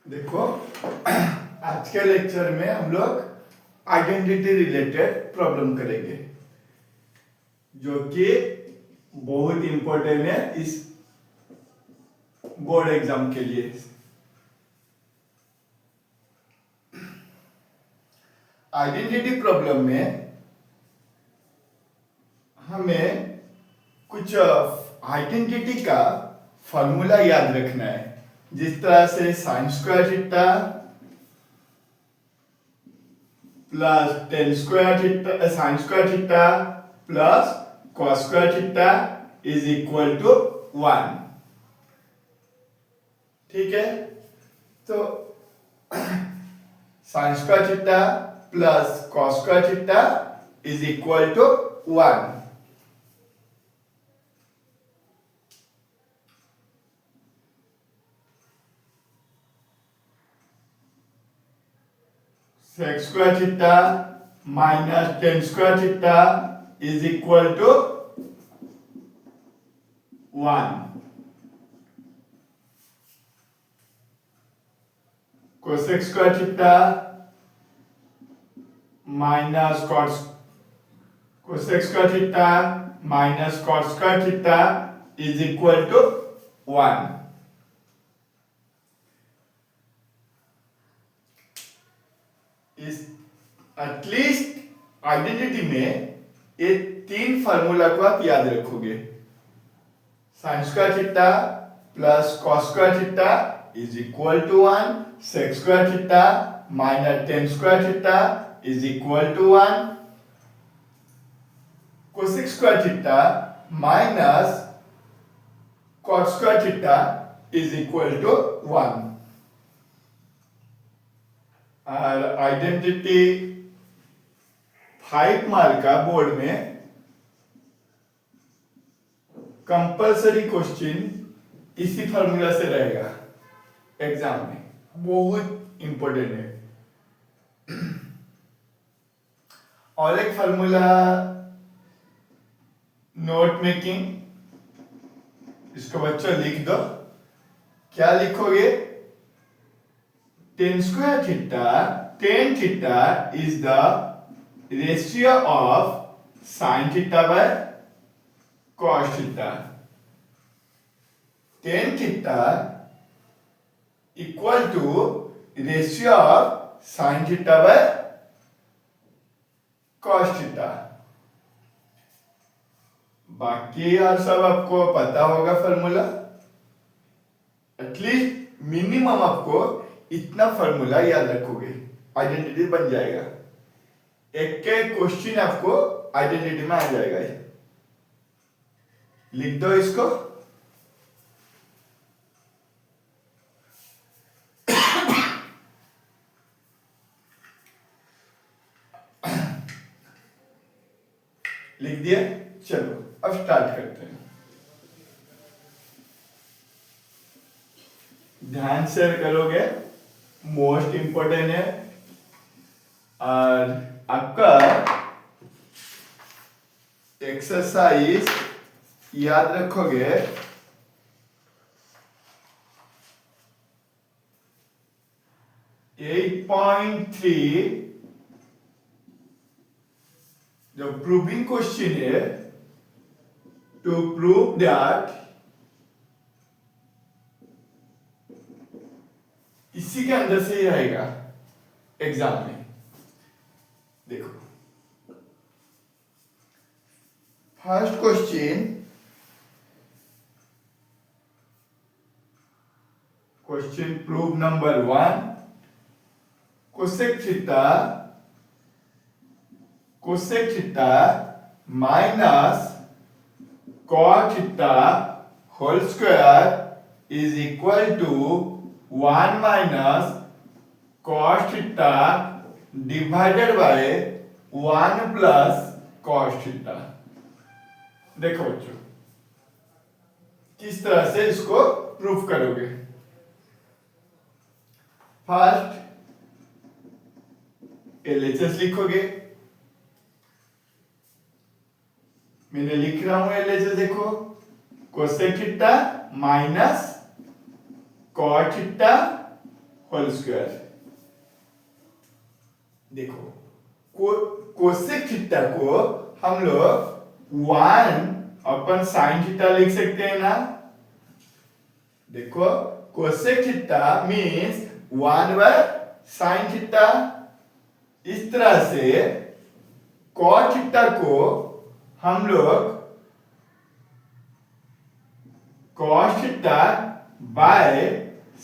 देखो आज के लेक्चर में हम लोग आइडेंटिटी रिलेटेड प्रॉब्लम करेंगे जो कि बहुत इंपॉर्टेंट है इस बोर्ड एग्जाम के लिए। आइडेंटिटी प्रॉब्लम में हमें कुछ आइडेंटिटी का फॉर्मूला याद रखना है, जिस तरह से sine square theta plus tan square theta sine square theta plus cos square theta is equal to 1। ठीक है, तो sine square theta plus cos square theta is equal to 1। sec square theta minus tan square theta is equal to 1. Cosec square theta minus cosec square theta minus cot square theta is equal to 1. इस at least identity में ये तीन formula को आप याद रखोगे। Sine square theta plus cos square theta is equal to 1, sec square theta minus tan square theta is equal to 1, cosec square theta minus cot square theta is equal to 1। और identity 5 mark का board में compulsory question इसी formula से रहेगा exam में, बहुत important है। और एक फॉर्मूला नोट मेकिंग, इसको बच्चों लिख दो। क्या लिखोगे? tan square theta, tan theta is the ratio of sin theta by cos theta. Tan theta equal to ratio of sin theta by cos theta. बाकी यार सब आपको पता होगा फॉर्मूला, एटलीस्ट मिनिमम आपको इतना फॉर्मूला याद रखोगे, आइडेंटिटी बन जाएगा। एक के क्वेश्चन आपको आइडेंटिटी में आ जाएगा। लिख दो इसको। लिख दिया? चलो अब स्टार्ट करते हैं। ध्यान से करोगे, मोस्ट इंपोर्टेंट है। और आपका एक्सरसाइज याद रखोगे, एट पॉइंट थ्री जो प्रूविंग क्वेश्चन है, टू प्रूव दैट, इसी के अंदर से ही रहेगा एग्जाम में। देखो first question prove number 1, cosec theta minus cot theta whole square is equal to 1 minus cos theta divided by 1 plus cos theta. देखो बच्चों किस तरह से इसको प्रूफ करोगे। फर्स्ट एलएचएस लिखोगे। मैंने लिख रहा हूं एलएचएस, देखो cosec theta minus cot theta whole square. देखो कोसेक थीटा को हम लोग 1/sin थीटा लिख सकते हैं ना। देखो cosec theta means 1/sin theta. इस तरह से कॉट थीटा को हम लोग cos theta by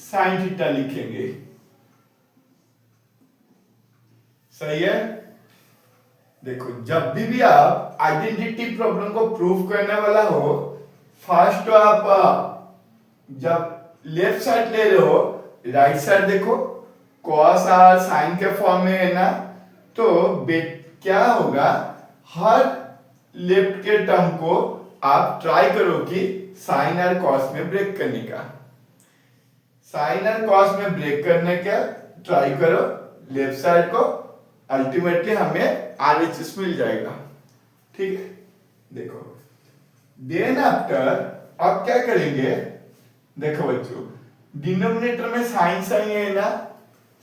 sine theta लिखेंगे। सही है। देखो जब भी आप आइडेंटिटी प्रॉब्लम को प्रूव करने वाला हो, फर्स्ट तो आप जब लेफ्ट साइड ले रहे हो, राइट साइड देखो कॉस और साइन के फॉर्म में है ना, तो क्या होगा, हर लेफ्ट के टर्म को आप ट्राई करो कि साइन और कॉस में ब्रेक करने का। साइन और कॉस में ब्रेक करने का ट्राई करो लेफ्ट साइड को, अल्टीमेटली हमें RHS मिल जाएगा। ठीक है। देखो देन आफ्टर अब क्या करेंगे, देखो बच्चों डिनोमिनेटर में साइन साइन है ना,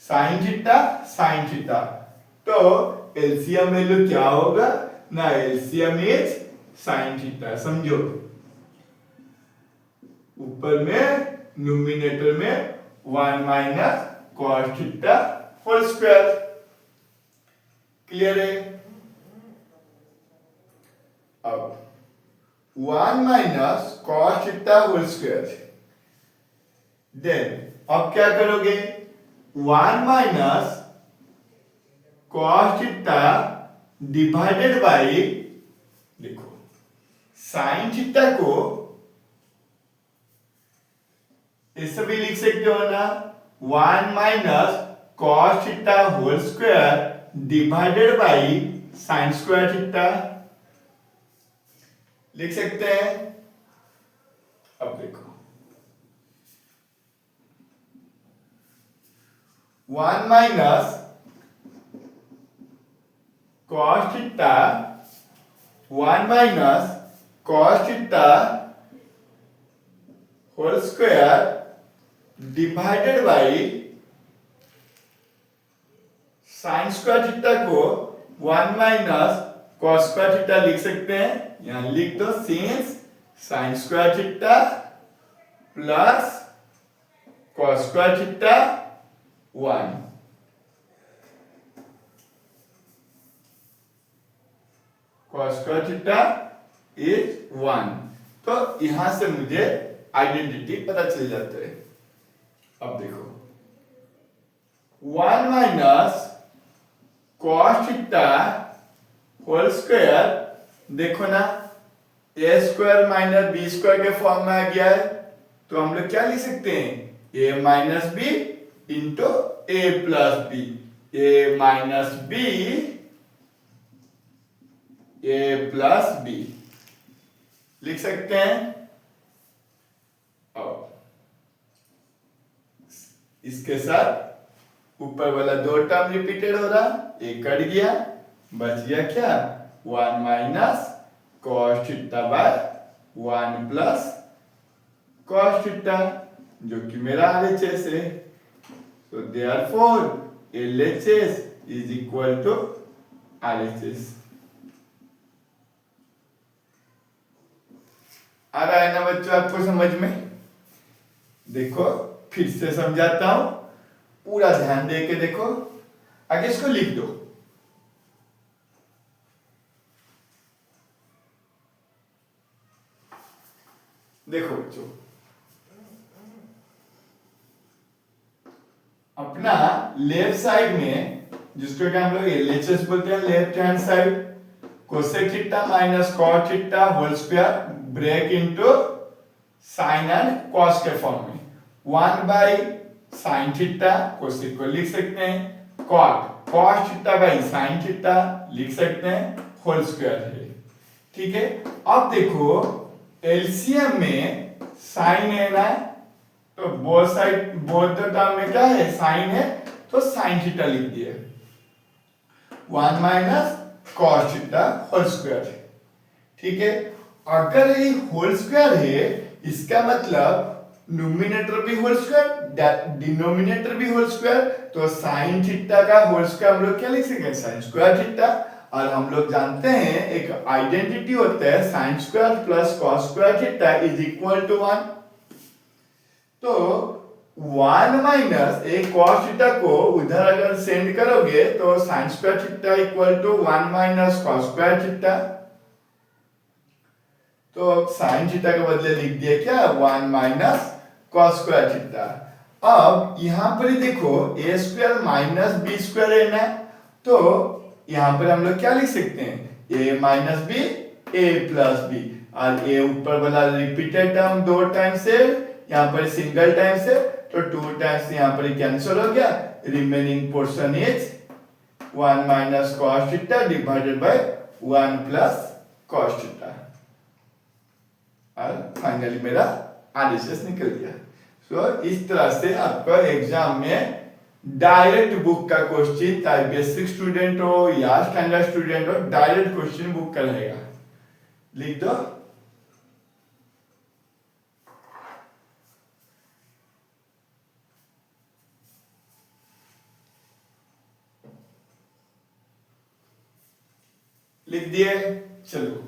साइन थीटा, तो एलसीएम वैल्यू क्या होगा ना, एलसीएम इज साइन थीटा। समझो ऊपर में न्यूमिनेटर में 1 - cos theta whole square. Clear है। अब 1 - cos theta whole square, then अब क्या करोगे, 1 - cos थीटा डिवाइडेड बाय, देखो साइन थीटा को ऐसे भी लिख सकते हो ना, 1 - cos theta whole square divided by sine square theta लिख सकते हैं। अब देखो 1 - cos theta, 1 - cos theta whole square divided by sine square theta को 1 - cos स्क्वायर थीटा लिख सकते हैं। यहां लिख दो since sign square theta plus cos square theta 1, cos square theta is 1। तो यहां से मुझे आइडेंटिटी पता चल जाता है। अब देखो 1 - cos थीटा होल स्क्वायर, देखो ना a square minus b square के फॉर्म में आ गया है, तो हम लोग क्या लिख सकते हैं, a - b into a + b, a - b a + b लिख सकते हैं। अब इसके साथ ऊपर वाला 2 टर्म रिपीटेड हो रहा, एक कट गया, बच गया क्या, 1 - cos theta by 1 + cos theta, जो कि मेरा RHS है। So therefore LHS is equal to RHS। आ रहा है ना बच्चों आपको समझ में। देखो फिर से समझाता हूं, पूरा ध्यान दे के देखो, आगे इसको लिख दो। देखो बच्चों अपना लेफ्ट साइड में, जिसको क्या हम लोग LHS बोलते हैं, left hand side, cosec theta minus cos theta whole square break into sine and cos के फॉर्म में 1/sin थीटा, कोसेक को लिख सकते हैं, cos theta by sin theta लिख सकते हैं, होल स्क्वायर है। ठीक है। अब देखो एलसीएम में साइन है ना, तो बोथ साइड बोथ टर्म में क्या है, साइन है, तो साइन थीटा लिख दिया, 1 - cos थीटा होल स्क्वायर। ठीक है। अगर ये होल स्क्वायर है, इसका मतलब न्यूमिनेटर भी होल स्क्वायर, डिनोमिनेटर भी होल स्क्वायर, तो साइन थीटा का होल स्क्वायर हम लोग क्या लिख सकते हैं, साइन स्क्वायर थीटा। और हम लोग जानते हैं एक आइडेंटिटी होता है sine square plus cos square theta is equal to 1। तो 1 माइनस एक कॉस थीटा को उधर अगर सेंड करोगे तो sine square theta equal to 1 minus cos square theta. तो साइन थीटा के बदले लिख दिया क्या, 1 माइनस कॉस स्क्वायर थीटा। अब यहां पर देखो ए स्क्वायर माइनस बी स्क्वायर है ना, तो यहां पर हम लोग क्या लिख सकते हैं, ए minus B A plus B. और ए ऊपर वाला रिपीटेड टर्म 2 टाइम से, यहां पर सिंगल टाइम से, तो 2 टाइम्स यहां पर कैंसिल हो गया, remaining portion is 1 minus cos theta divided by 1 plus cos theta. और फाइनली मेरा आरएसएस निकल गया। सो इस तरह से आपका एग्जाम में डायरेक्ट बुक का क्वेश्चन, चाहे बेसिक स्टूडेंट हो या स्टैंडर्ड स्टूडेंट हो, डायरेक्ट क्वेश्चन बुक का रहेगा। लिख दो। लिख दिए। चलो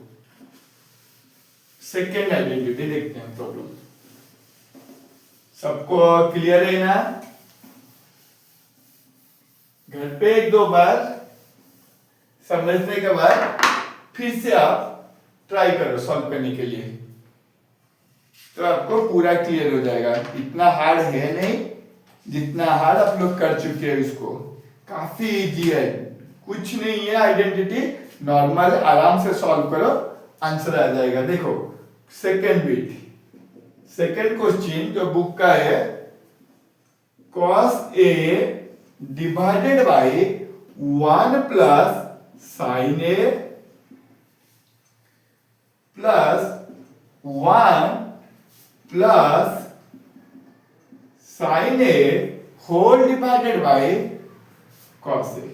सेकेंड आइडेंटिटी देखते हैं प्रॉब्लम। सबको क्लियर है ना? घर पे 1-2 बार समझने के बाद फिर से आप ट्राई करो सॉल्व करने के लिए, तो आपको पूरा क्लियर हो जाएगा। इतना हार्ड है नहीं जितना हार्ड आप लोग कर चुके हैं। इसको काफी इजी है, कुछ नहीं है आइडेंटिटी, नॉर्मल आराम से सॉल्व करो, आंसर आ जाएगा। देखो सेकेंड बिट, सेकेंड क्वेश्चन जो बुक का है, cos A divided by 1 plus sine A plus 1 plus sine A whole divided by cos A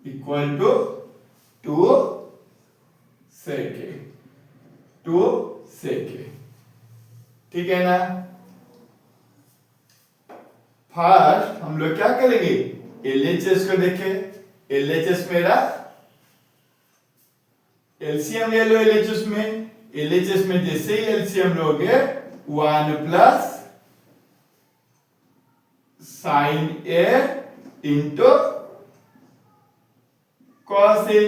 equal to 2 sec A, 2 sec A। ठीक है ना? फर्स्ट हम लोग क्या करेंगे, एलएचएस को देखें। एलएचएस मेरा एलसीएम ले लो। एलएचएस में जैसे ही एलसीएम लोगे 1 plus sine A into cos A.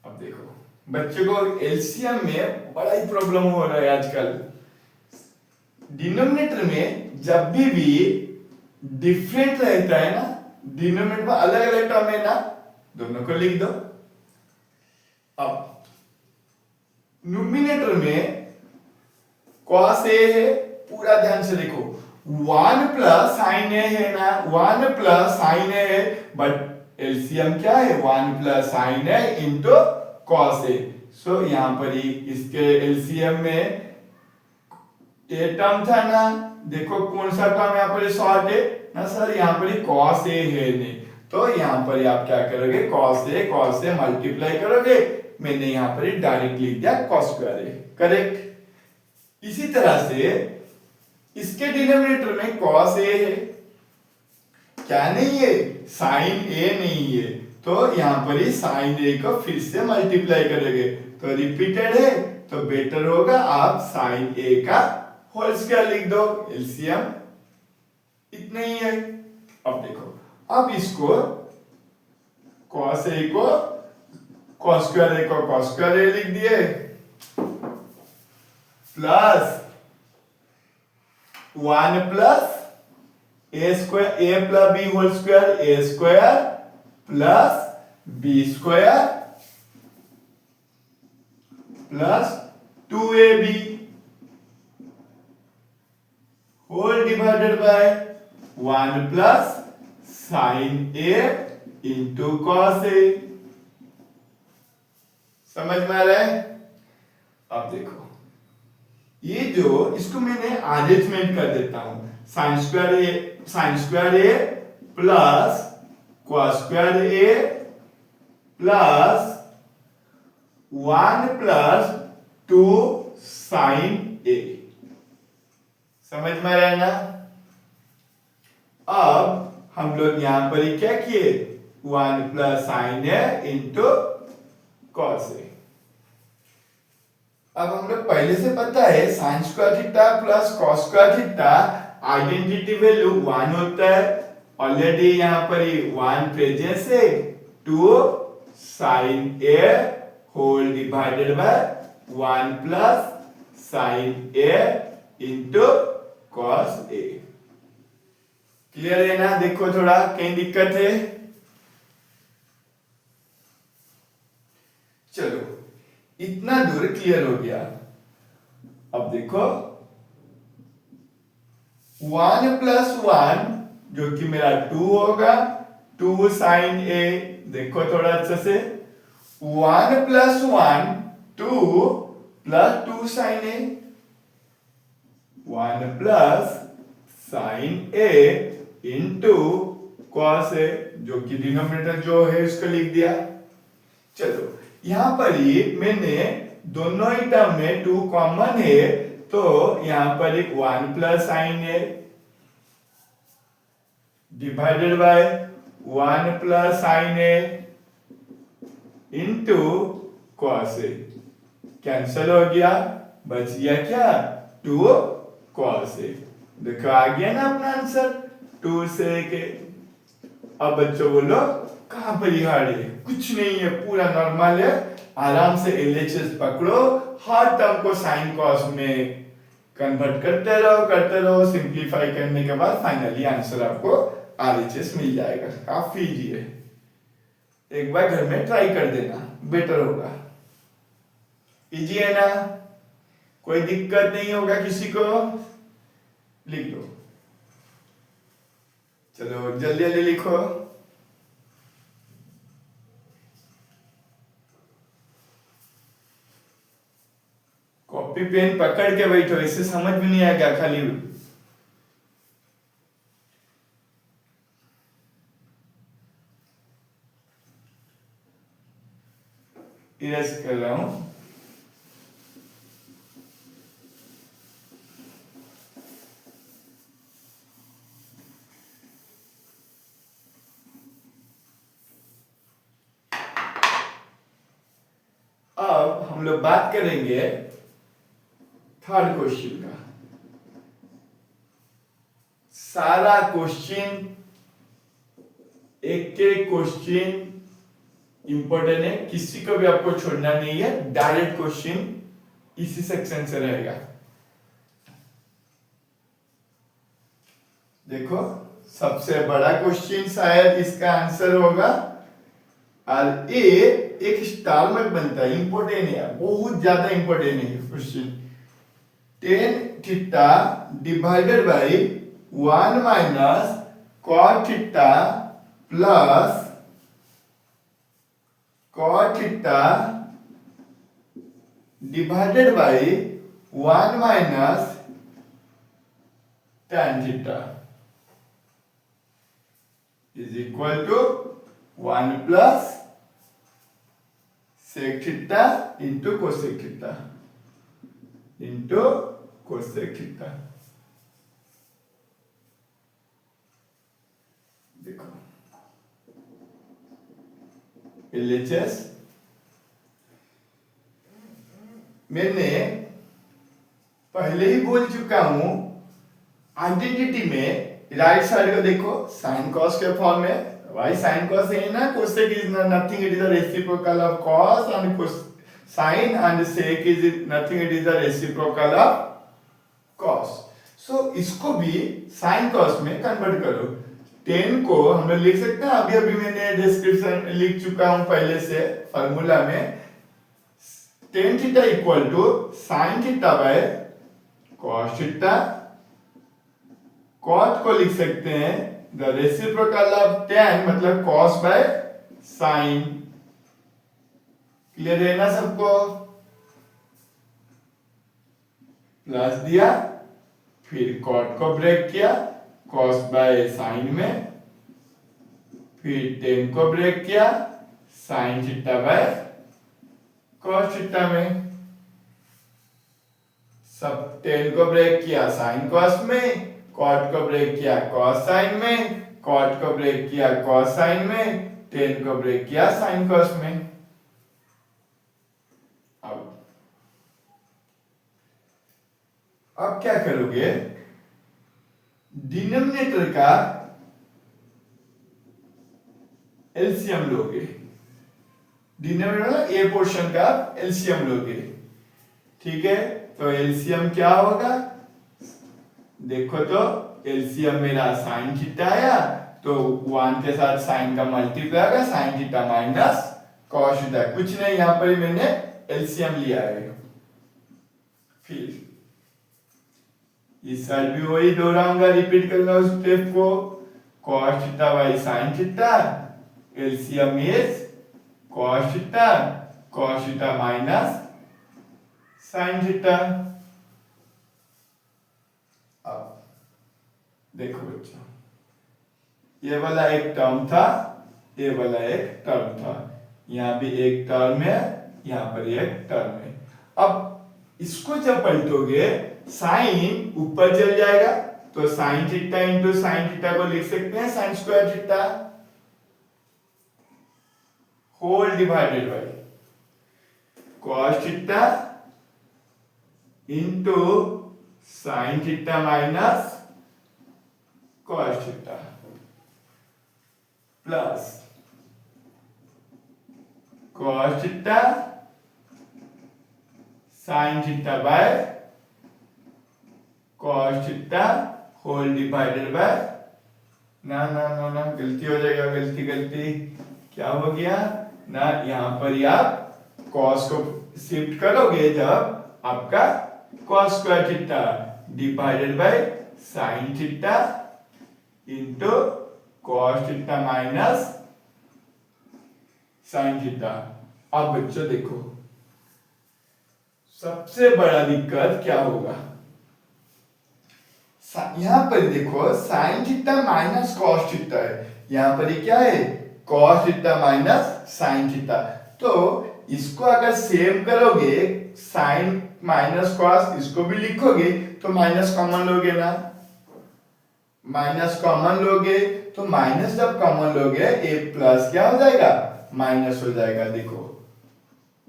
अब देखो बच्चों को एलसीएम में बड़ा ही प्रॉब्लम हो रहा है आजकल। डिनोमिनेटर में जब भी डिफरेंट रहता है ना, डिनोमिनेटर में अलग अलग टर्म है ना, दोनों को लिख दो। अब न्यूमिनेटर में कॉस ए है, पूरा ध्यान से देखो, 1 प्लस साइन ए है ना, 1 प्लस साइन ए है, बट एलसीएम क्या है, 1 plus sine A into cos ए। सो यहां पर ही इसके एलसीएम में ए टर्म था ना, देखो कौन सा टर्म यहां पर शॉर्ट है ना सर, यहां पर कॉस ए है नहीं, तो यहां पर आप क्या करोगे, कॉस ए मल्टीप्लाई करोगे। मैंने यहां पर डायरेक्ट लिख दिया कॉस स्क्वायर ए, करेक्ट। इसी तरह से इसके डिनोमिनेटर में कॉस ए है, क्या नहीं है, साइन ए नहीं है, तो यहां पर ही साइन ए को फिर से मल्टीप्लाई करोगे, तो रिपीटेड है, तो बेटर होगा आप साइन ए का होल स्क्वायर लिख दो। एलसीएम इतना ही है। अब देखो, अब इसको cos a को cos स्क्वायर a को cos स्क्वायर a लिख दिए, plus 1 plus a square a plus b whole square a square plus b square plus 2ab whole divided by 1 plus sine a into cos a। समझ में आ रहा है? अब देखो ये जो, इसको मैंने अरेंजमेंट कर देता हूं, sine square a plus cos square a plus 1 plus 2 sine A. समझ में रहे ना? अब हम लोग यहां पर ही क्या किए, 1 plus sine A into cos A. अब हम लोग पहले से पता है sine square theta plus cos square theta identity value 1 होता है। ऑलरेडी यहां पर ही 1 प्रेजेंस है, 2 sine A whole divided by 1 plus sine A into cos A. Clear है ना? देखो थोड़ा कहीं दिक्कत है? चलो इतना दूर क्लियर हो गया। अब देखो 1 प्लस 1 जो कि मेरा 2 होगा, 2 साइन ए। देखो थोड़ा अच्छे से, 1 plus 1 2 plus 2 sine A, 1 plus sine A into cos ए, जो कि डिनोमिनेटर जो है उसको लिख दिया। चलो यहां पर ही मैंने दोनों ही टर्म में 2 कॉमन है, तो यहां पर एक 1 plus sine A divided by 1 plus sine A into cos A, cancel हो गया, बच गया क्या, 2 कॉस ए। देखो आ गया ना अपना आंसर 2 से के। अब बच्चों बोलो कहां पर हार्ड है? कुछ नहीं है, पूरा नॉर्मल है। आराम से एलएचएस पकड़ो, हर टर्म को साइन कॉस में कन्वर्ट करते रहो। सिंप्लीफाई करने के बाद फाइनली आंसर आपको आरएचएस मिल जाएगा। काफी इजी है, एक बार घर में ट्राई कर देना, बेटर होगा। इजी है ना? कोई दिक्कत नहीं होगा किसी को? लिख लो, चलो जल्दी जल्दी लिखो। कॉपी पेन पकड़ के बैठो, इससे समझ में नहीं आएगा, खाली इरेज कर रहा हूं। अब हम लोग बात करेंगे थर्ड क्वेश्चन का। सारा क्वेश्चन, एक क्वेश्चन इंपॉर्टेंट है, किसी को भी आपको छोड़ना नहीं है। डायरेक्ट क्वेश्चन इसी सेक्शन से रहेगा। देखो सबसे बड़ा क्वेश्चन शायद इसका आंसर होगा, और ये एक स्टार मार्क बनता है, इंपॉर्टेंट है, बहुत ज्यादा इंपॉर्टेंट है question. tan theta divided by 1 minus cot theta plus cot theta divided by 1 minus tan theta is equal to 1 plus sec theta into cosec theta into cosec theta. देखो LHS मैंने पहले ही बोल चुका हूं, आइडेंटिटी में right side को देखो sine cos के फॉर्म में, वाई साइन कॉस है ना, cosec is nothing, it is the reciprocal of cos, and sin and sec is nothing, it is the reciprocal of cos. So इसको भी sin cos में convert करो। tan को हम लोग लिख सकते हैं, अभी अभी मैंने डिस्क्रिप्शन लिख चुका हूं पहले से फार्मूला में, tan theta equal to sin theta by cos theta. cot को लिख सकते हैं द रेसिप्रोकल ऑफ tan, मतलब cos बाय sin। क्लियर है ना सबको? प्लस दिया, फिर कॉट को ब्रेक किया कॉस बाय साइन में, फिर टेन को ब्रेक किया sign theta by cos theta में, सब टेन को ब्रेक किया साइन कॉस में, कॉट को ब्रेक किया कॉस साइन में, कॉट को ब्रेक किया कॉस साइन में, टेन को ब्रेक किया साइन कॉस में। अब क्या करोगे, डिनोमिनेटर का एलसीएम लोगे, डिनोमिनेटर ए पोर्शन का एलसीएम लोगे, ठीक है। तो एलसीएम क्या होगा, देखो तो एलसीएम मेरा साइन थीटा आया, तो 1 के साथ साइन का मल्टीप्लाई होगा, sign theta minus cos theta, कुछ नहीं, यहां पर मैंने एलसीएम लिया है। फिर इस साइड भी वही दोहराऊंगा, रिपीट करूंगा उस स्टेप को, cos theta by sine theta, LCM is cos theta minus sine theta. अब देखो बच्चों, ये वाला एक टर्म था, ये वाला एक टर्म था, यहां भी एक टर्म है, यहां पर एक टर्म है। अब इसको जब पलटोगे साइन ऊपर चल जाएगा, तो sine theta into sine theta को लिख सकते हैं sine square theta whole divided by cos theta into sine theta minus cos theta plus cos theta sine theta by cos theta whole divided by, ना ना ना ना गलती हो जाएगा, गलती क्या हो गया ना, यहां पर आप कॉस को शिफ्ट करोगे जब आपका cos square theta divided by sine theta into cos theta minus sine theta. अब बच्चों देखो, सबसे बड़ा दिक्कत क्या होगा, यहां पर देखो sine theta minus cos theta है, यहां पर क्या है cos theta minus sine theta, तो इसको अगर सेम करोगे साइन माइनस कॉस, इसको भी लिखोगे तो माइनस कॉमन लोगे ना, माइनस कॉमन लोगे तो माइनस जब कॉमन लोगे ए प्लस क्या हो जाएगा माइनस हो जाएगा। देखो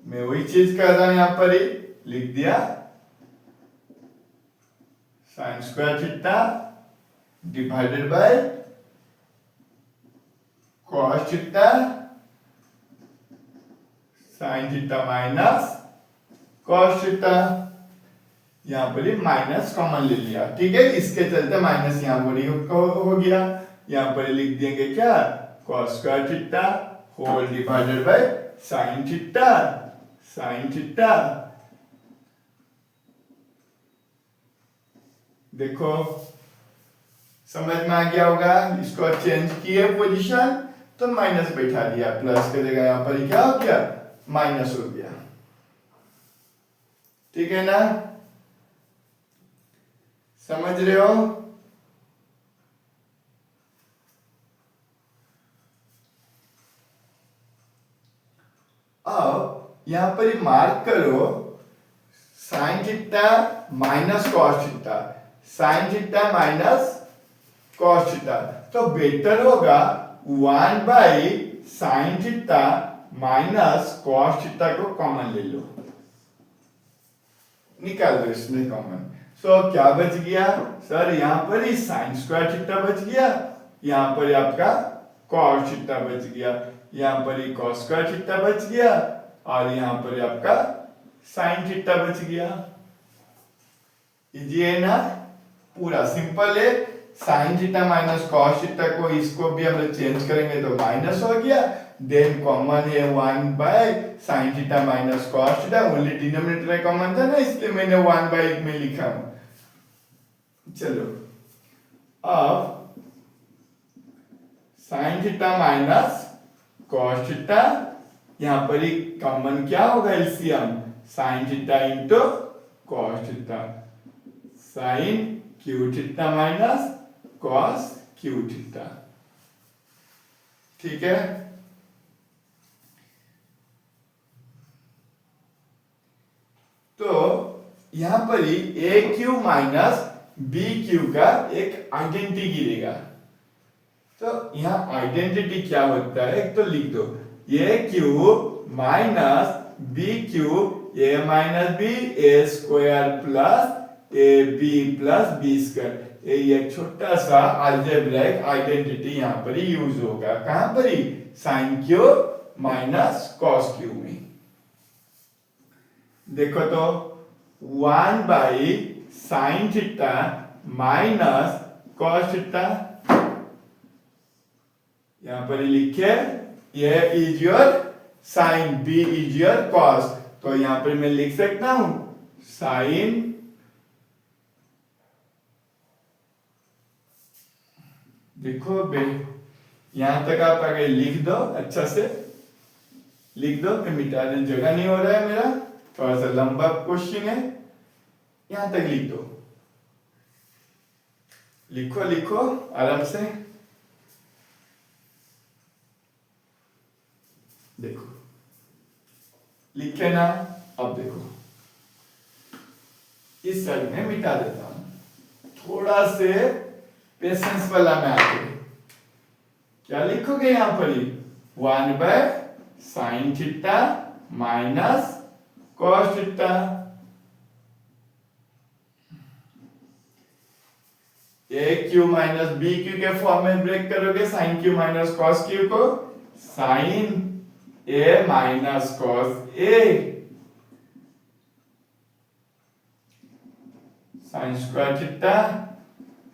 मैं वही चीज कर रहा हूं, यहां पर ही लिख दिया sign square theta divided by cos theta sine theta minus cos theta, यहां पर माइनस कॉमन ले लिया, ठीक है, इसके चलते माइनस यहां पर हो गया, यहां पर लिख देंगे क्या cos square theta whole divided by sine theta. देखो समझ में आ गया होगा, इसको चेंज किए पोजीशन तो माइनस बैठा दिया, प्लस की जगह यहां पर क्या हो गया माइनस हो गया, ठीक है ना, समझ रहे हो। अब यहां पर मार्क करो sign theta minus cos theta, sine theta minus cos theta, तो बेटर होगा 1 by sine theta minus cos theta को कॉमन ले लो, निकाल दो इसमें कॉमन, सो क्या बच गया सर, यहां पर ही साइन स्क्वायर थीटा बच गया, यहां पर आपका कॉस थीटा बच गया, यहां पर ही कॉस स्क्वायर थीटा बच गया, और यहां पर आपका साइन थीटा बच गया। इजी है ना, पूरा सिंपल है। Sign theta minus cos theta को इसको भी हम लोग चेंज करेंगे तो माइनस हो गया, देन कॉमन है 1 by sine theta minus cos theta, only denominator में कॉमन था ना, इसलिए मैंने 1 बाय में लिखा हूं। चलो अब sine theta minus cos theta, यहां पर ही कॉमन क्या होगा LCM, sine theta into cos theta, sine cube theta minus cos cube theta, ठीक है। तो यहां पर ही A cube minus B cube का एक आइडेंटिटी गिरेगा। तो यहाँ आइडेंटिटी क्या होता है एक तो लिख दो, A cube minus B cube A minus B A square plus A B plus B square. ये एक छोटा सा अलजेब्रिक आइडेंटिटी यहाँ पर ही यूज होगा। कहां पर ही? Sine cube minus cos cube में। देखो तो 1 by sine theta minus cos theta, यहां पर लिखे ये is your sine, B is your cos. तो यहां पर मैं लिख सकता हूं साइन देखो बे, यहां तक आप अगर लिख दो, अच्छा से लिख दो, मैं मिटा दे, जगह नहीं हो रहा है मेरा, थोड़ा सा लंबा क्वेश्चन है, यहां तक लिख दो। लिखो लिखो आराम से, देखो लिखे ना। अब देखो इस साइड में मिटा देता हूं, थोड़ा से पेशेंस वाला में आके क्या लिखोगे यहां पर ही 1 by sine theta minus cos theta. A cube minus B cube के फॉर्म में ब्रेक करोगे, sine cube minus cos cube को sine A minus cos A, sine square theta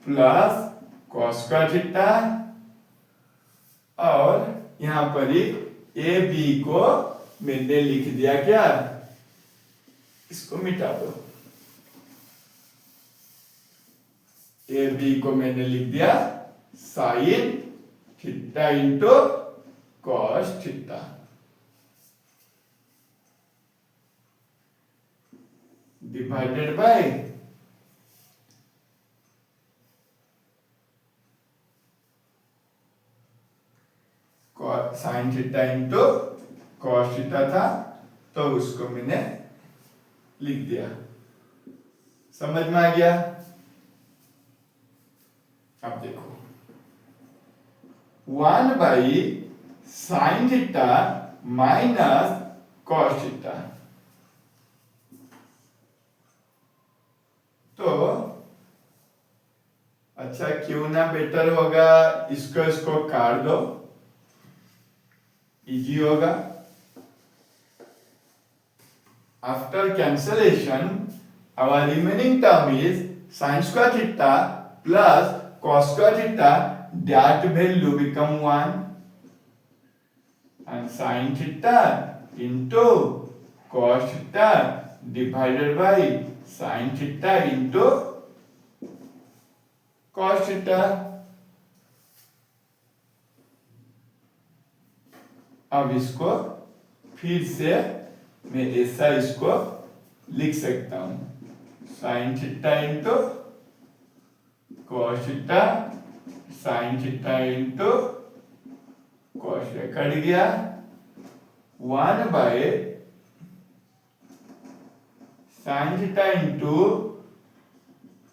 plus cos square theta, और यहां पर ही ए बी को मैंने लिख दिया क्या, इसको मिटा दो, ए बी को मैंने लिख दिया sign theta into cos theta divided by sine theta into cos theta था, तो उसको मैंने लिख दिया। समझ में आ गया? अब देखो 1 by sine theta minus cos theta, तो अच्छा क्यों ना बेटर होगा इसको काट दो, इजी होगा। After cancellation our remaining term is sin square theta plus cos square theta, that value become 1, and sin theta into cos theta divided by sin theta into cos theta। अब इसको फिर से मैं ऐसा इसको लिख सकता हूं, sign theta into cos theta, sine theta into cos, cut गया 1 by sine theta into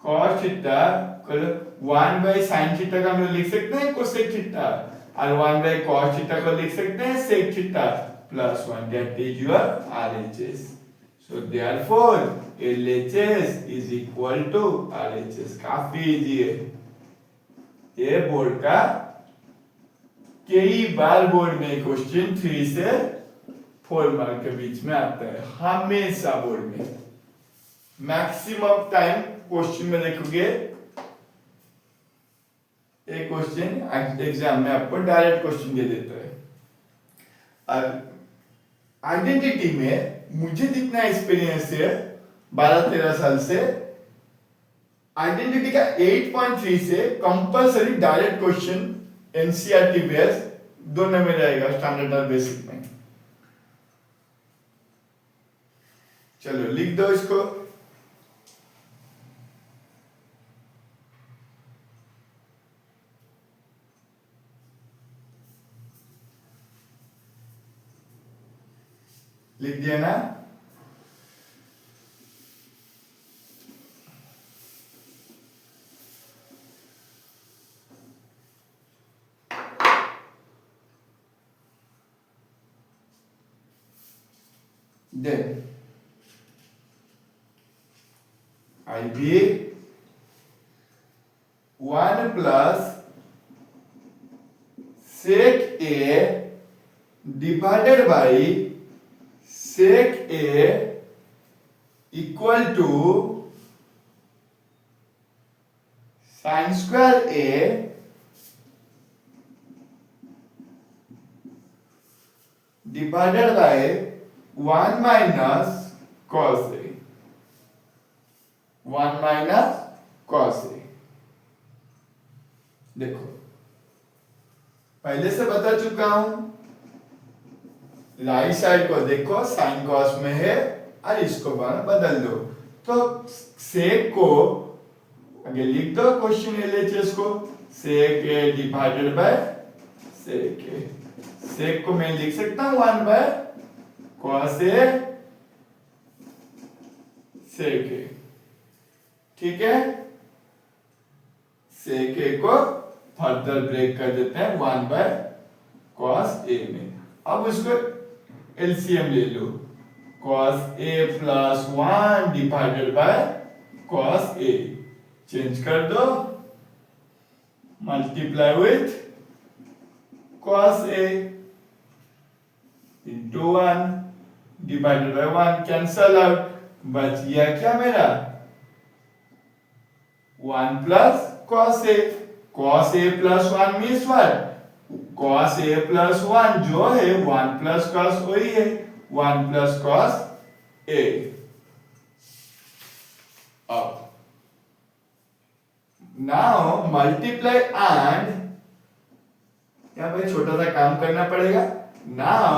cos theta, 1 by sine theta का हम लोग लिख सकते हैं कोसेक थीटा, और 1 बाय कॉस थीटा को लिख सकते हैं sec theta, plus 1, that is your RHS। So therefore LHS is equal to RHS। काफी इजी है ये, बोर्ड का कई बार बोर्ड में क्वेश्चन 3 से 4 मार्क के बीच में आता है, हमेशा बोर्ड में मैक्सिमम टाइम क्वेश्चन में देखोगे एक क्वेश्चन एग्जाम में आपको डायरेक्ट क्वेश्चन दे देता है। और आइडेंटिटी में मुझे जितना एक्सपीरियंस है 12-13 साल से, आइडेंटिटी का 8.3 से compulsory direct question NCERT base दोनों में रहेगा, स्टैंडर्ड और बेसिक में। चलो लिख दो इसको, लिख दिया ना। Then IB 1 plus sec A divided by sec A equal to sin square A divided by 1 minus cos A. 1 minus cos A. देखो पहले से बता चुका हूं, राइट साइड को देखो साइन कॉस में है और इसको बदल दो, तो सेक को आगे लिख दो क्वेश्चन एलएचएस को, सेक ए डिवाइडेड बाय सेक ए। सेक को मैं लिख सकता हूं 1 बाय कॉस ए सेक ए, ठीक है। सेक ए को फर्दर ब्रेक कर देते हैं 1 बाय कॉस ए में। अब उसको एलसीएम ले लो, cos A plus 1 divided by cos A, change कर दो, multiply with cos A into 1 divided by 1, cancel out, बच गया क्या मेरा 1 plus cos A. Cos A plus 1 means what, cos a plus 1 जो है 1 plus cos वही है 1 plus cos a। अब now multiply and यहाँ पे छोटा सा काम करना पड़ेगा। now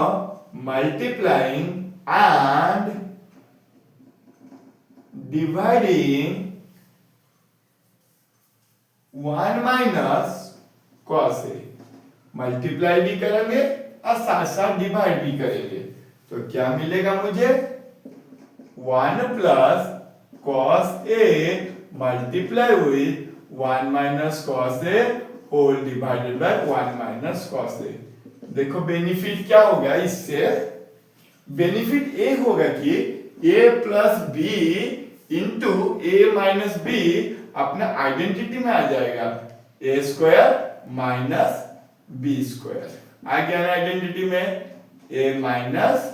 multiplying and dividing 1 minus cos a, multiply भी करेंगे और साथ साथ डिवाइड भी करेंगे, तो क्या मिलेगा मुझे 1 plus cos A multiply with 1 minus cos A whole divided by 1 minus cos A. देखो बेनिफिट क्या होगा इससे, बेनिफिट ए होगा कि A plus B into A minus B अपना आइडेंटिटी में आ जाएगा, A square minus B square आ गया ना आइडेंटिटी में, ए माइनस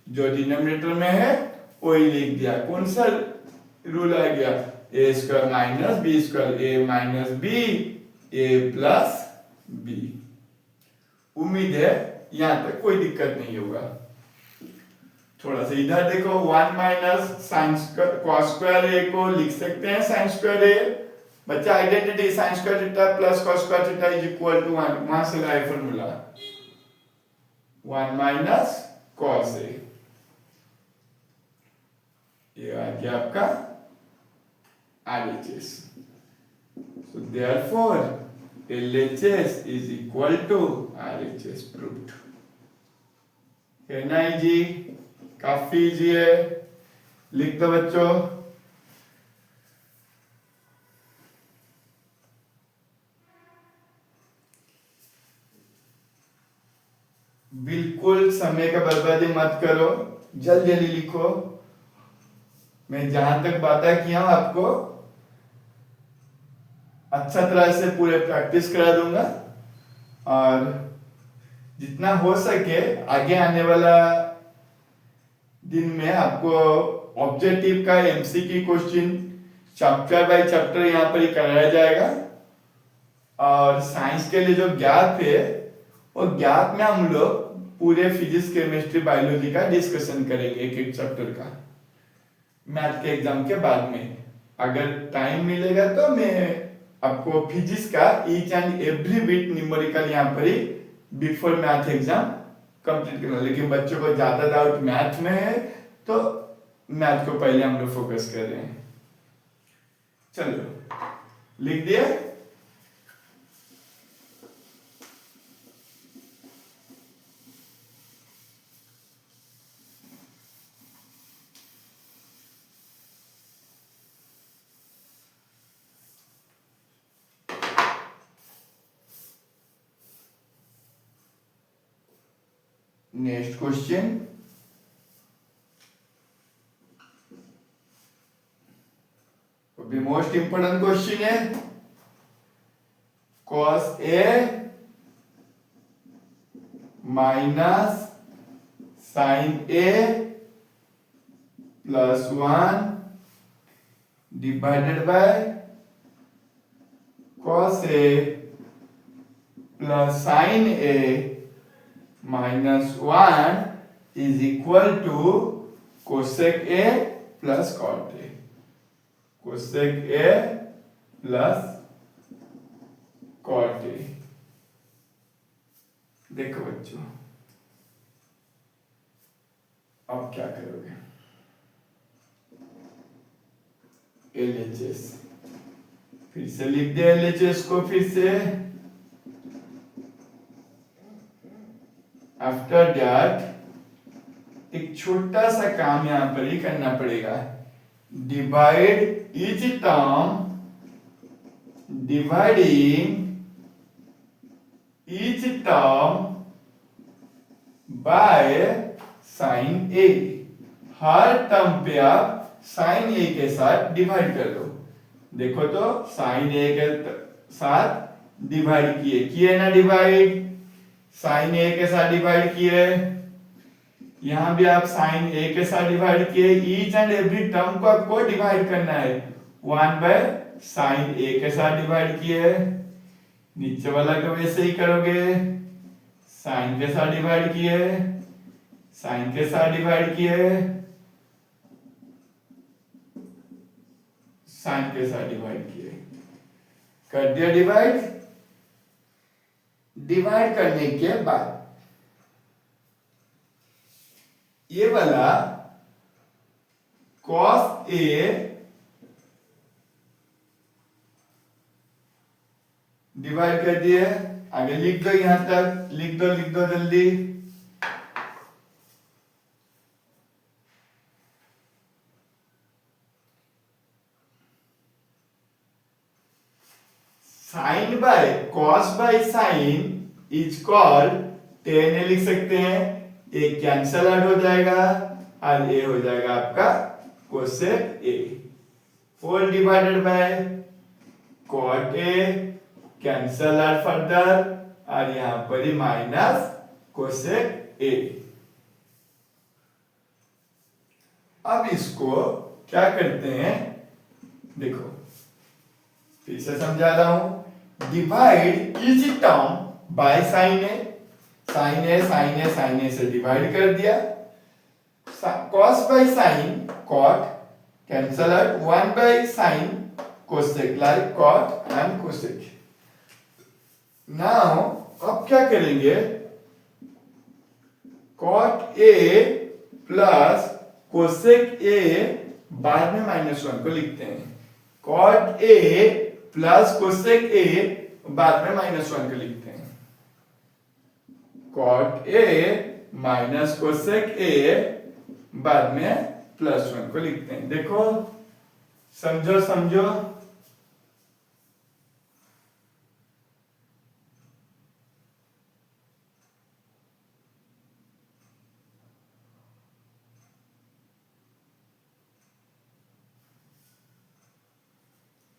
जो डिनोमिनेटर में है वही लिख दिया। कौन सा रूल आ गया, ए square minus B square, A minus B A plus B. उम्मीद है यहां तक कोई दिक्कत नहीं होगा। थोड़ा सा इधर देखो 1 minus sine cos square A को लिख सकते हैं साइन स्क्वायर ए, बच्चा identity sine square theta plus cos square theta is equal to 1, वहां से लाए फॉर्मूला 1 माइनस कॉस ए, ये आ गया आपका RHS। So therefore LHS is equal to RHS proved है ना जी, काफी इजी है, लिख दो बच्चों। बिल्कुल समय का बर्बादी मत करो, जल्दी जल्दी लिखो। मैं जहां तक बातें किया हूं आपको अच्छा तरह से पूरे प्रैक्टिस करा दूंगा, और जितना हो सके आगे आने वाला दिन में आपको ऑब्जेक्टिव का MCQ question chapter by chapter यहाँ पर ही कराया जाएगा। और साइंस के लिए जो गैप है वो गैप में हम लोग पूरे फिजिक्स केमिस्ट्री बायोलॉजी का डिस्कशन करेंगे एक एक चैप्टर का, मैथ के एग्जाम के बाद में। अगर टाइम मिलेगा तो मैं आपको फिजिक्स का each and every bit numerical यहाँ पर ही बिफोर मैथ एग्जाम कंप्लीट करना। लेकिन बच्चों को ज्यादा डाउट मैथ में है तो मैथ को पहले हम लोग फोकस कर रहे हैं। चलो लिख दिया। नेक्स्ट क्वेश्चन, अभी मोस्ट इंपोर्टेंट क्वेश्चन है, cos A minus sin A plus 1 divided by cos A plus sin A minus 1 is equal to cosec A plus cot A। cosec A plus cot A। देखो बच्चों, अब क्या करोगे? LHS फिर से लिख दे, LHS को फिर से। आफ्टर दैट एक छोटा सा काम यहां पर ही करना पड़ेगा। Divide each term, dividing each term by sine A. Her term पे आप साइन ए के साथ डिवाइड कर दो। देखो तो साइन ए के साथ डिवाइड किए ना डिवाइड, साइन ए के साथ डिवाइड किए, यहां भी आप साइन ए के साथ डिवाइड किए। ईच एंड एवरी टर्म को आपको डिवाइड करना है। 1 बाय साइन ए के साथ डिवाइड किए, नीचे वाला को वैसे ही करोगे, साइन के साथ डिवाइड किए, साइन के साथ डिवाइड किए, साइन के साथ डिवाइड किए, कर दिया डिवाइड। डिवाइड करने के बाद ये वाला cos A डिवाइड कर दिए। आगे लिख दो, यहां तक लिख दो जल्दी। Sine by cos by sine is called tan A लिख सकते हैं। एक कैंसल आउट हो जाएगा और ये हो जाएगा आपका cosec A. Whole divided by cot A, cancel out further और यहां पर ही माइनस कोसेक ए। अब इसको क्या करते हैं, देखो फिर से समझा रहा हूं। Divide each term by sine A, sine A sine A sine A से डिवाइड कर दिया। Cos by sine cot, cancel out 1 by sine cosec, like cot and cosec. Now अब क्या करेंगे, cot A plus cosec A बाद में -1 को लिखते हैं। Cot A plus cosec A बाद में -1 को लिखते हैं। Cot A minus cosec A बाद में +1 को लिखते हैं। देखो समझो समझो,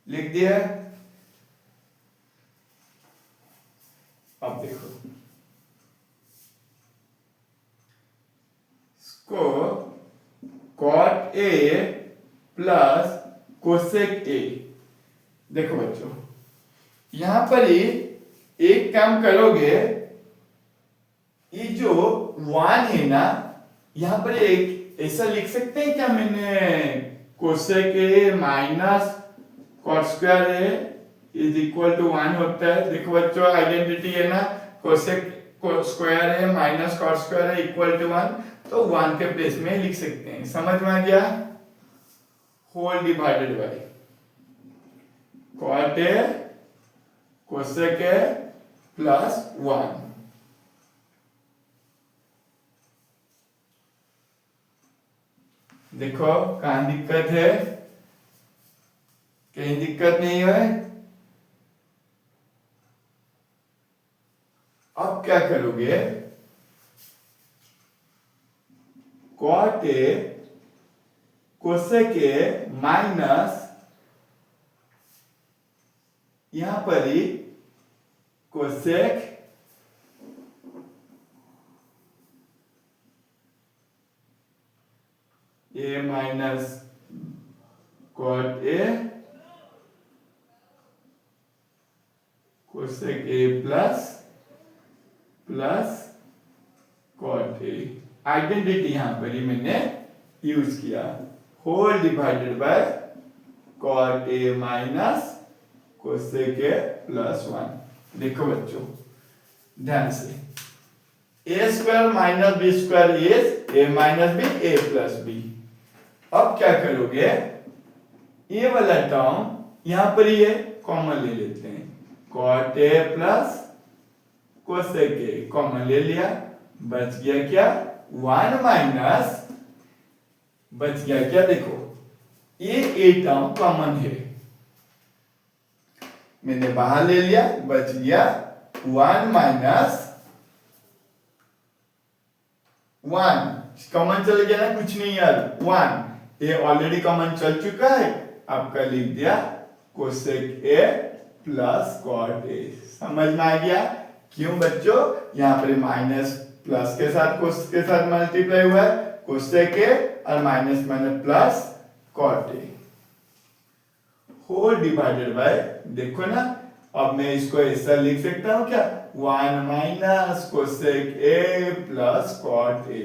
लिख दिया। अब देखो इसको cot A plus cosec A. देखो बच्चों यहां पर ही एक काम करोगे, ये जो 1 है ना, यहां पर एक ऐसा लिख सकते हैं क्या, मैंने cosec A minus cot square A is equal to 1 होता है। देखो बच्चों आइडेंटिटी है ना, कोसेक स्क्वायर है माइनस कॉट स्क्वायर है इक्वल टू 1, तो 1 के प्लेस में लिख सकते हैं। समझ में आ गया। Whole divided by cot A cosec A plus 1। देखो कहां दिक्कत है, कहीं दिक्कत नहीं है। अब क्या करोगे, cot A cosec A minus यहां पर ही cosec A minus cot A cosec A plus cot A, identity यहां पर ही मैंने यूज किया, whole divided by cot A minus cosec A plus 1। देखो बच्चों ध्यान से, A square minus B square is A minus B A plus B. अब क्या करोगे, ये वाला टर्म यहां पर ये कॉमन ले लेते हैं, cot A plus cosec A common ले लिया, बच गया क्या 1 माइनस, बच गया क्या, देखो ये ए टर्म कॉमन है, मैंने बाहर ले लिया, बच गया 1 माइनस 1 कॉमन चल गया ना, कुछ नहीं यार 1, ये ऑलरेडी कॉमन चल चुका है, आपका लिख दिया cosec A plus cot A. समझ में आ गया क्यों बच्चों, यहां पर माइनस प्लस के साथ कोस के साथ मल्टीप्लाई हुआ है, कोसेक ए और minus minus plus cot A, whole divided by, देखो ना अब मैं इसको ऐसा लिख सकता हूं क्या, 1 minus cosec A plus cot A.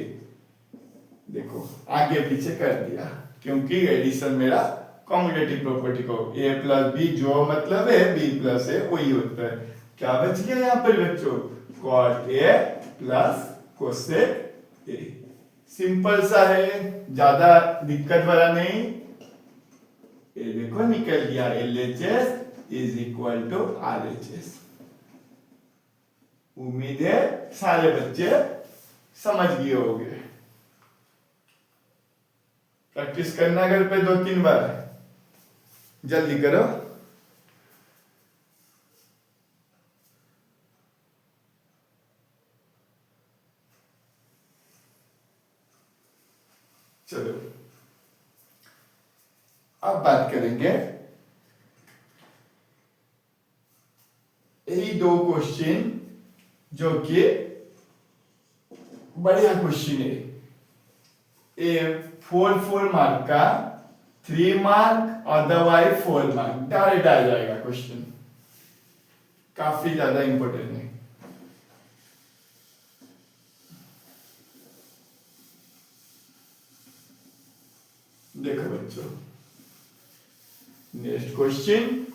देखो आगे पीछे कर दिया, क्योंकि एडिशन मेरा कॉम्यूटेटिव प्रॉपर्टी को a प्लस बी जो मतलब है b प्लस ए वही होता है। क्या बच गया यहाँ पर बच्चों, cot A plus cosec A, simple सा है, ज्यादा दिक्कत वाला नहीं। ये देखो निकल गया LHS is equal to RHS। उम्मीद है सारे बच्चे समझ गए होंगे, प्रैक्टिस करना घर पे 2-3 बार, जल्दी करो। चलो अब बात करेंगे यही 2 क्वेश्चन जो कि बढ़िया क्वेश्चन है, ए 4 मार्क का, 3 मार्क अदरवाइज 4 मार्क डायरेक्ट आ जाएगा क्वेश्चन, काफी ज्यादा इंपॉर्टेंट है। देखो बच्चों next question,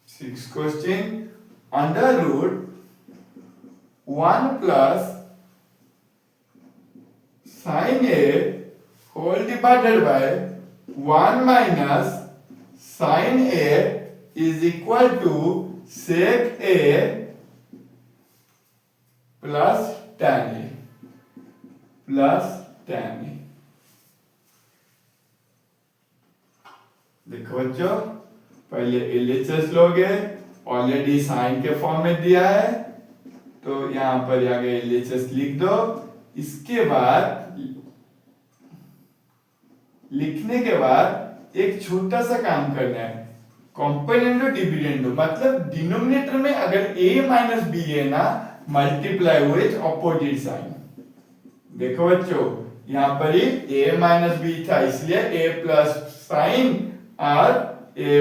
six question, under root 1 plus sine A whole divided by 1 minus sine A is equal to sec a plus tan a plus tan a। देखो बच्चों पहले LHS लोगे, ऑलरेडी साइन के फॉर्म में दिया है तो यहां पर आगे LHS लिख दो, इसके बाद लिखने के बाद एक छोटा सा काम करना है, कॉम्पोनेंडो डिविडेंडो, मतलब डिनोमिनेटर में अगर a माइनस बी है ना, मल्टीप्लाई विद ऑपोजिट साइन। देखो बच्चों यहां पर ही a माइनस बी था, इसलिए a प्लस साइन और a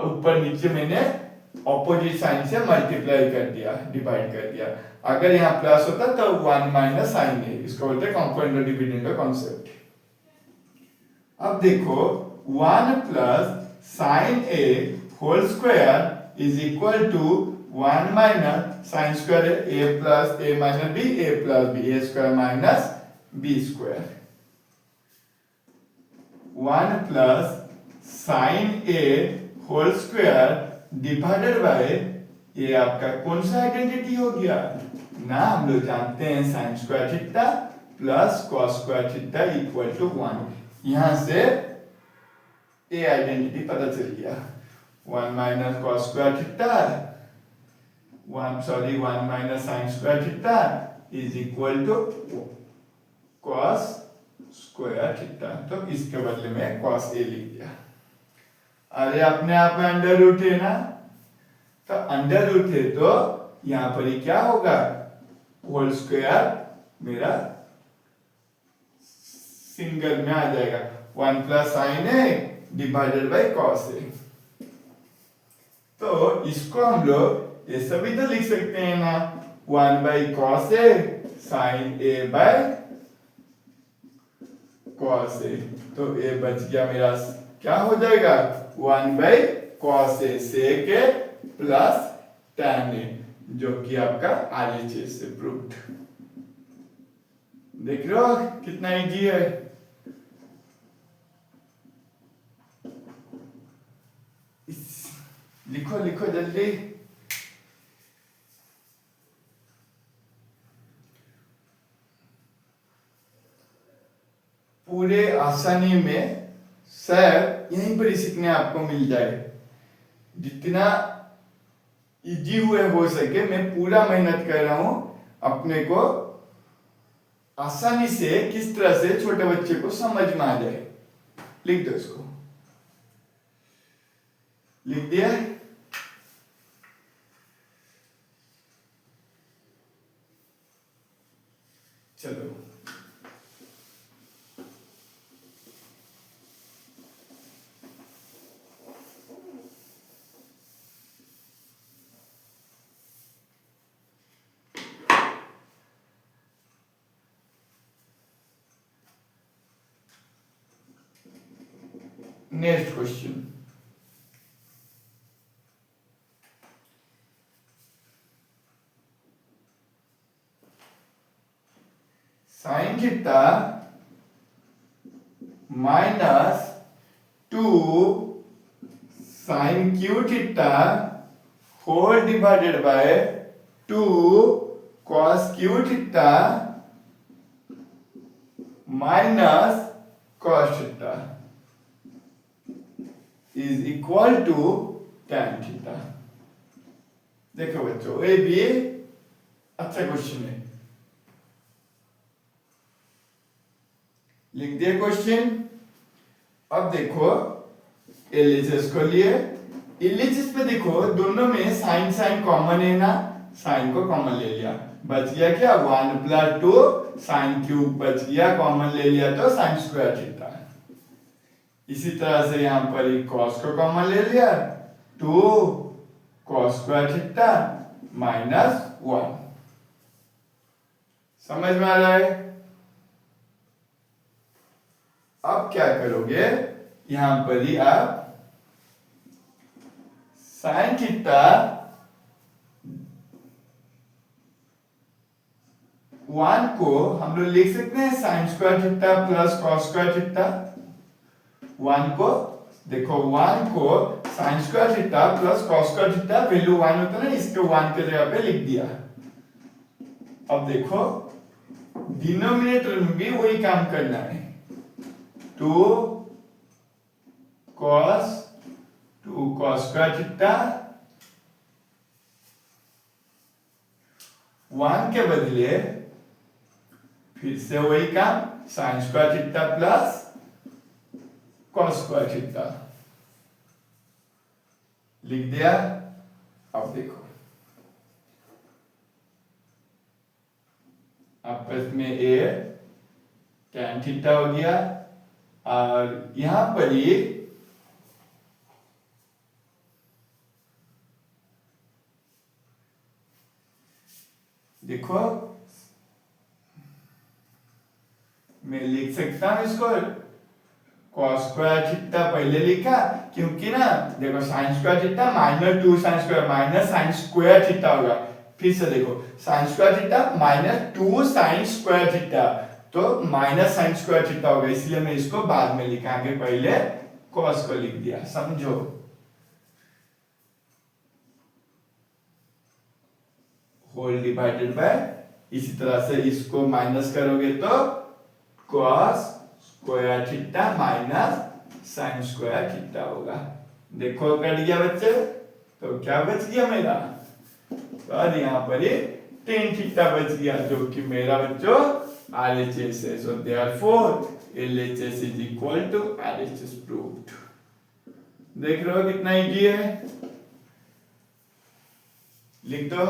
ऊपर नीचे मैंने ऑपोजिट साइन से मल्टीप्लाई कर दिया, डिवाइड कर दिया। अगर यहाँ प्लस होता तो 1 माइनस साइन है, इसको बोलते हैं कॉम्पोनेंडो डिविडेंडो कॉन्सेप्ट। अब देखो 1 plus sine A whole square is equal to 1 minus sine square A plus A minus B, A plus B, A square minus B square. 1 plus sine A whole square divided by, ये आपका कौन सा identity हो गया ना, हम लोग जानते हैं sine square theta plus cos square theta equal to 1। यहां से ए आइडेंटिटी पता चल गया, 1 minus cos square theta 1 minus sine square theta is equal to cos square theta. तो इसके बदले में कॉस ए लिख दिया। अरे अपने आप में अंडर रूट है ना, तो अंडर रूट है तो यहां पर ही क्या होगा, होल स्क्वायर मेरा सिंगल में आ जाएगा। 1 plus sine A divided by cos A. तो इसको हम लोग ये सभी तो लिख सकते हैं ना, 1 by cos A sine A by cos A. तो ए बच गया मेरा, क्या हो जाएगा 1 by cos A sec A plus tan A, जो कि आपका RHS से प्रूव्ड। देख रहे हो कितना इजी है। लिखो लिखो जल्दी। पूरे आसानी में सर यहीं पर ही सीखने आपको मिल जाए। जितना इजी हुए हो सके मैं पूरा मेहनत कर रहा हूं अपने को आसानी से किस तरह से छोटे बच्चे को समझ में आ जाए। लिख दो इसको। लिख दिया। चलो next question. Sine theta minus 2 sine cube theta whole divided by 2 cos cube theta minus cos theta is equal to tan theta. देखो बच्चों ये भी अच्छा क्वेश्चन है। लिख दिया क्वेश्चन। अब देखो एलएचएस को लिए, एलएचएस पे देखो दोनों में साइन साइन कॉमन है ना, साइन को कॉमन ले लिया, बच गया क्या 1 प्लस 2 साइन क्यूब बच गया, कॉमन ले लिया तो साइन स्क्वायर थीटा। इसी तरह से यहां पर ही कॉस को कॉमन ले लिया 2 कॉस स्क्वायर थीटा माइनस 1। समझ में आ रहा है। अब क्या करोगे, यहां पर ही आप साइन थीटा 1 को हम लोग लिख सकते हैं sine square theta plus cos square theta. 1 को देखो 1 को sign square theta plus cos square theta value 1 होता है ना, इसके 1 के जगह पे लिख दिया। अब देखो डिनोमिनेटर में भी वही काम करना है, 2 cos स्क्वायर थीटा 1 के बदले फिर से वही काम sign square theta plus cos square theta लिख दिया। अब देखो आपस में ए tan थीटा हो गया, और यहां पर ही देखो मैं लिख सकता हूं इसको cos स्क्वायर थीटा पहले लिखा, क्योंकि ना देखो sign square theta minus 2 sign square minus sine square theta होगा। फिर से देखो sign square theta minus 2 sign square theta, तो माइनस साइन स्क्वायर थीटा होगा, इसलिए मैं इसको बाद में लिखा, आगे पहले cos को लिख दिया। समझो होल डिवाइडेड बाय, इसी तरह से इसको माइनस करोगे तो cos square theta minus sine square theta होगा। देखो कट गया बच्चे, तो क्या बच गया मेरा और यहाँ पर ये टेन थीटा बच गया जो कि मेरा बच्चों RHS है। So therefore LHS is equal to RHS proved. देख रहे हो कितना इजी है, लिख दो।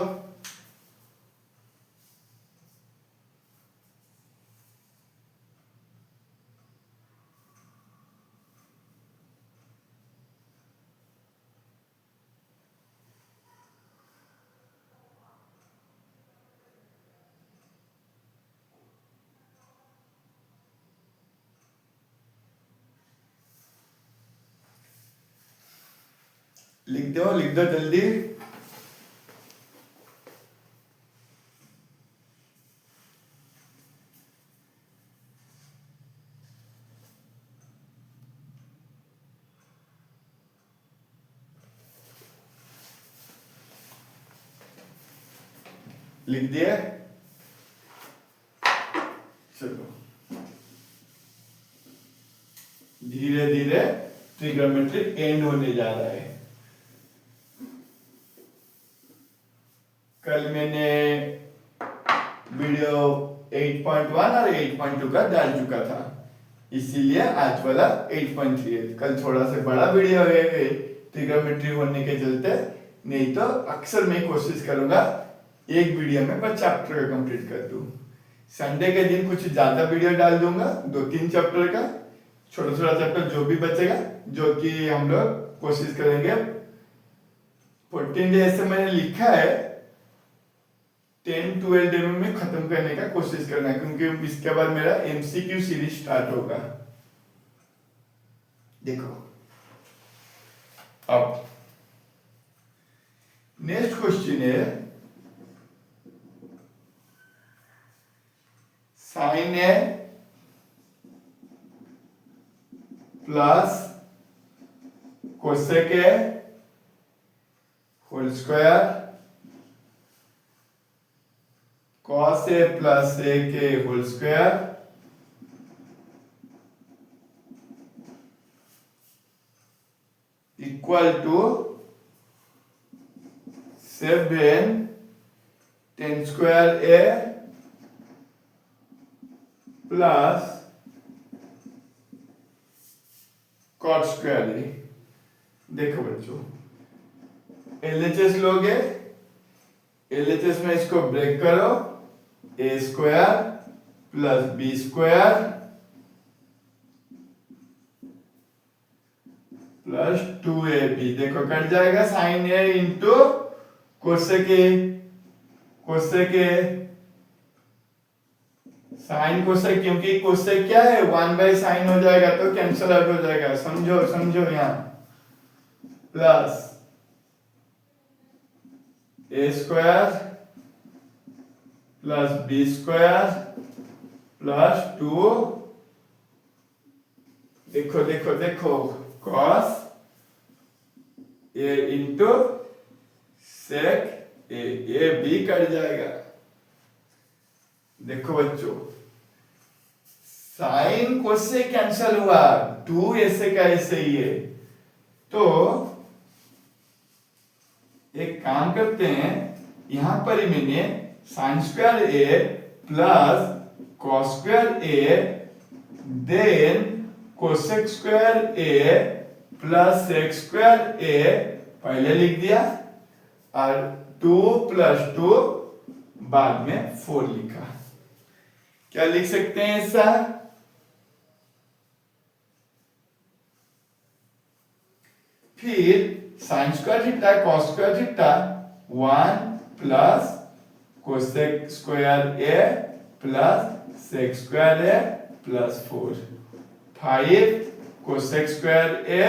लिख दो जल्दी। लिख दिए, चलो धीरे धीरे ट्रिग्नोमेट्री एंड होने जा रहा है। कल मैंने वीडियो 8.1 और 8.2 का डाल चुका था, इसीलिए आज वाला 8.3 है। कल थोड़ा सा बड़ा वीडियो है ट्रिग्नोमेट्री होने के चलते, नहीं तो अक्सर मैं कोशिश करूंगा एक वीडियो में बस चैप्टर का कंप्लीट कर दूं। संडे के दिन कुछ ज्यादा वीडियो डाल दूंगा, 2-3 चैप्टर का, छोटा छोटा चैप्टर जो भी बचेगा, जो कि हम लोग कोशिश करेंगे 14 डेज से मैंने लिखा है 10-12 डे में खत्म करने का कोशिश करना है, क्योंकि इसके बाद मेरा MCQ सीरीज स्टार्ट होगा। देखो अब नेक्स्ट क्वेश्चन है sine A plus cosec A whole square cos A plus sec A whole square equal to 7 tan square A plus cot square A. देखो बच्चों, LHS लोगे, LHS में इसको ब्रेक करो, a square plus b square plus 2ab। देखो कट जाएगा sine A into cosec A, cosec A sine cosec, क्योंकि कोसेक क्या है 1/sin हो जाएगा तो कैंसल आउट हो जाएगा, समझो समझो यहाँ, plus a square plus b square plus 2, देखो देखो देखो cos a into sec a b cut जाएगा। देखो बच्चों, साइन कोसे कैंसल हुआ, 2 ऐसे का ऐसे ही है, तो एक काम करते हैं, यहां पर ही मैंने sign square A plus cos square A then cosec square A plus sec square ए पहले लिख दिया और 2 प्लस 2 बाद में 4 लिखा। क्या लिख सकते हैं ऐसा? फिर sine square theta cos square theta 1 plus cosec square A plus sec square A plus 4, 5 cosec square A.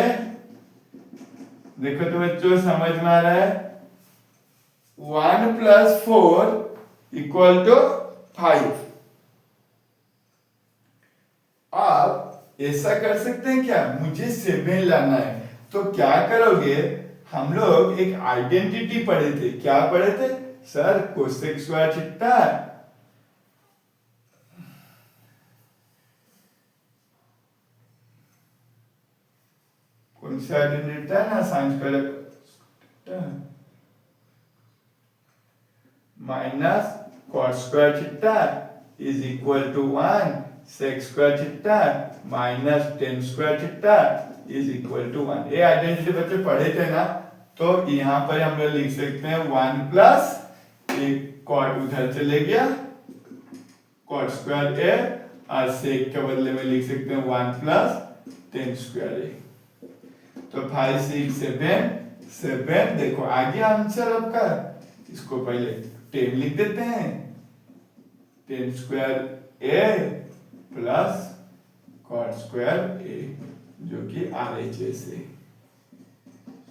देखो तो बच्चों समझ में आ रहा है, 1 प्लस 4 इक्वल टू 5। आप ऐसा कर सकते हैं क्या, मुझे 7 लाना है, तो क्या करोगे, हम लोग एक आइडेंटिटी पढ़े थे, क्या पढ़े थे सर, कोसेक स्क्वायर थीटा कौन सा आइडेंटिटी था ना, sine square minus cot square theta is equal to 1 sec square theta minus tan square theta is equal to 1। ये आइडेंटिटी बच्चे पढ़े थे ना, तो यहाँ पर हम लोग लिख सकते हैं 1 प्लस एक कॉट उधर चले गया कॉट स्क्वायर ए और सेक के बदले में लिख सकते हैं 1 प्लस टेन स्क्वायर ए। तो 5 6 7 7 देखो आ गया आंसर आपका। इसको पहले 10 लिख देते हैं 10 square A plus cot square ए जो कि RHS है।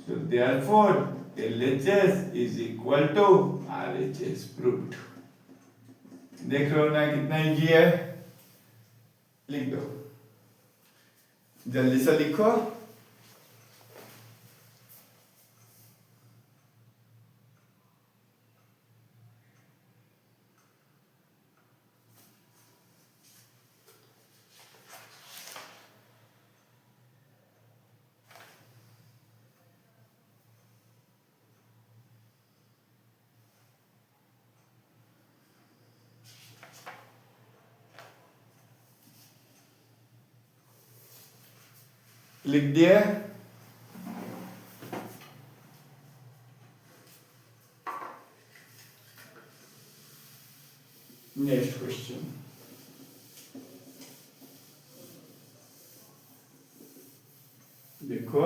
So therefore LHS is equal to RHS proved। देख रहे हो ना कितना इजी है। लिख दो जल्दी से लिखो। लिख दिया। नेक्स्ट क्वेश्चन देखो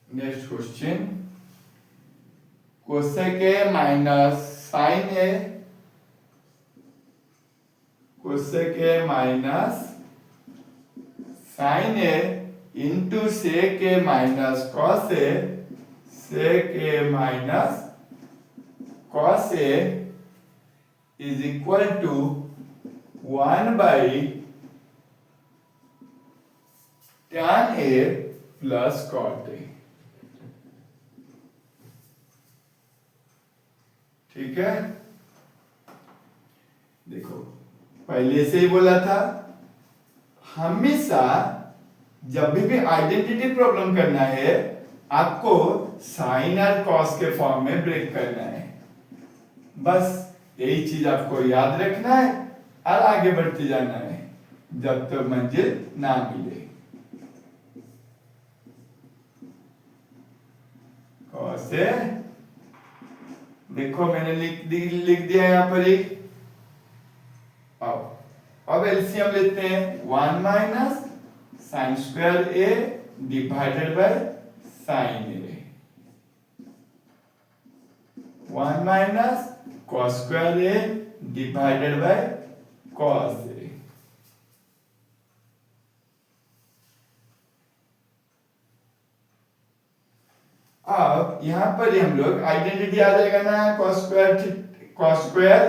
next question cosec A minus sine A cosec A minus sine A into sec A minus cos A sec A minus cos A is equal to 1 by tan A plus cot A. ठीक है, देखो पहले से ही बोला था हमेशा जब भी आइडेंटिटी प्रॉब्लम करना है आपको साइन और कॉस के फॉर्म में ब्रेक करना है। बस यही चीज आपको याद रखना है और आगे बढ़ते जाना है जब तक मंजिल ना मिले। कॉस ए देखो मैंने लिख दिया यहाँ पर ही। अब एलसीएम लेते हैं 1 minus sine square A divided by sine A 1 minus cos square A divided by cos A. अब यहां पर हम लोग आइडेंटिटी याद रखना है cos square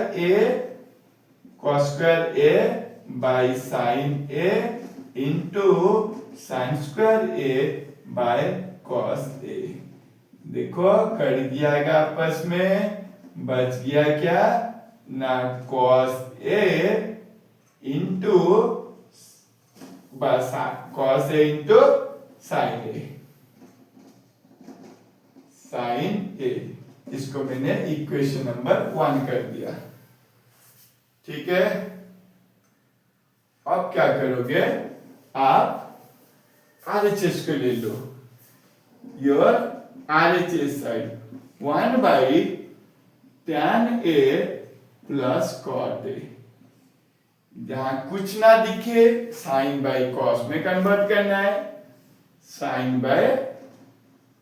A by sine A into sine square A by cos A. देखो कट दिया आपस में बच गया क्या ना cos A into cos A into sine A sine A. इसको मैंने इक्वेशन नंबर 1 कर दिया। ठीक है, अब क्या करोगे आप RHS को ले लो। Your RHS side 1 by tan A plus cot A. जहां कुछ ना दिखे साइन बाई कॉस में कन्वर्ट करना है, साइन बाय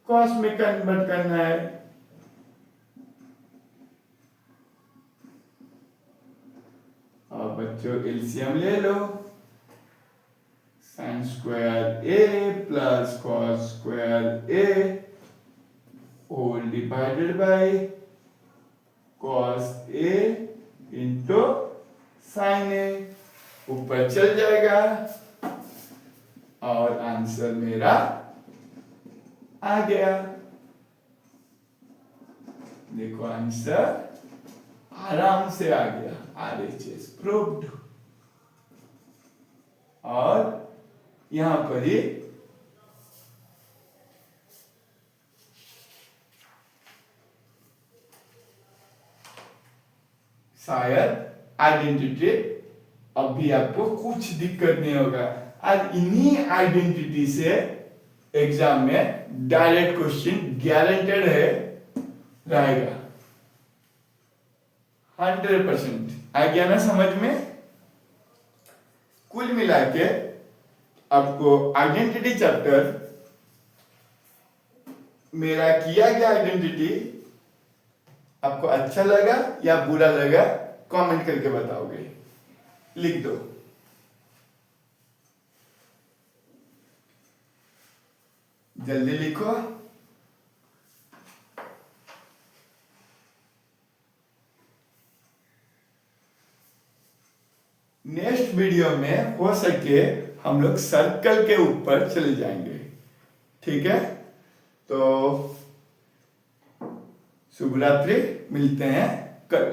कॉस में कन्वर्ट करना है। अब बच्चों एलसीएम ले लो sine square A plus cos square A whole divided by cos A into sine A. ऊपर चल जाएगा और आंसर मेरा आ गया। देखो आंसर आराम से आ गया। RHS proved. और यहां पर ही शायद आइडेंटिटी अभी आपको कुछ दिक्कत नहीं होगा। और इन्हीं आइडेंटिटी से एग्जाम में डायरेक्ट क्वेश्चन गारंटेड है रहेगा 100%। आ गया ना समझ में? कुल मिला के आपको आइडेंटिटी चैप्टर मेरा किया गया आइडेंटिटी आपको अच्छा लगा या बुरा लगा कमेंट करके बताओगे, लिख दो। जल्दी लिखो। नेक्स्ट वीडियो में हो सके हम लोग सर्कल के ऊपर चले जाएंगे, ठीक है? तो शुभ रात्रि, मिलते हैं कल।